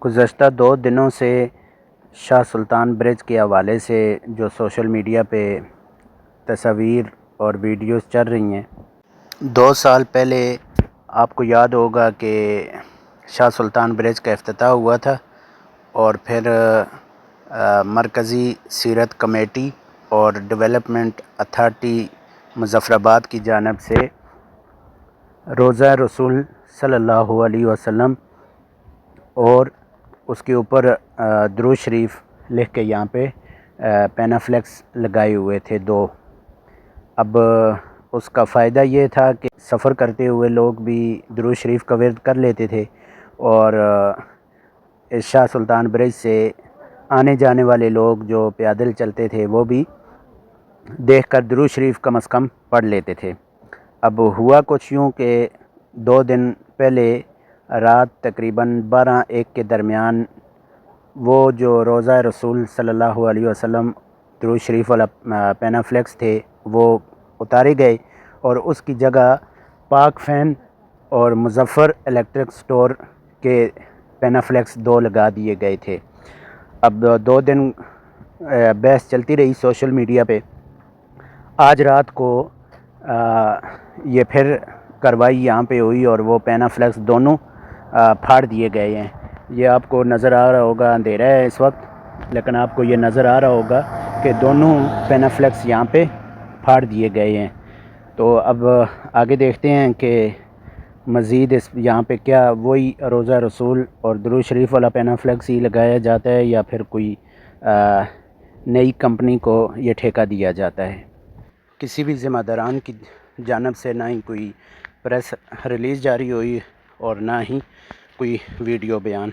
گزشتہ 2 دنوں سے شاہ سلطان برج کے حوالے سے جو سوشل میڈیا پہ تصاویر اور ویڈیوز چل رہی ہیں، 2 سال پہلے آپ کو یاد ہوگا کہ شاہ سلطان برج کا افتتاح ہوا تھا، اور پھر مرکزی سیرت کمیٹی اور ڈیولپمنٹ اتھارٹی مظفرآباد کی جانب سے روضہ رسول صلی اللہ علیہ وسلم اور اس کے اوپر درود شریف لکھ کے یہاں پہ پینافلیکس لگائے ہوئے تھے 2۔ اب اس کا فائدہ یہ تھا کہ سفر کرتے ہوئے لوگ بھی درود شریف کا ورد کر لیتے تھے، اور اس شاہ سلطان برج سے آنے جانے والے لوگ جو پیدل چلتے تھے وہ بھی دیکھ کر درود شریف کم از کم پڑھ لیتے تھے۔ اب ہوا کچھ یوں کہ 2 دن پہلے رات تقریباً 12-1 کے درمیان وہ جو روضہ رسول صلی اللہ علیہ وسلم درود شریف والا پینافلیکس تھے وہ اتارے گئے، اور اس کی جگہ پاک فین اور مظفر الیکٹرک سٹور کے پینافلیکس 2 لگا دیے گئے تھے۔ اب 2 دن بحث چلتی رہی سوشل میڈیا پہ۔ آج رات کو یہ پھر کارروائی یہاں پہ ہوئی اور وہ پینافلیکس دونوں پھاڑ دیے گئے ہیں۔ یہ آپ کو نظر آ رہا ہوگا، اندھیرا ہے اس وقت، لیکن آپ کو یہ نظر آ رہا ہوگا کہ دونوں پینافلیکس یہاں پہ پھاڑ دیے گئے ہیں۔ تو اب آگے دیکھتے ہیں کہ مزید اس یہاں پہ کیا وہی روضہ رسول اور درود شریف والا پینافلیکس ہی لگایا جاتا ہے، یا پھر کوئی نئی کمپنی کو یہ ٹھیکہ دیا جاتا ہے۔ کسی بھی ذمہ داران کی جانب سے نہ ہی کوئی پریس ریلیز جاری ہوئی اور نہ ہی کوئی ویڈیو بیان۔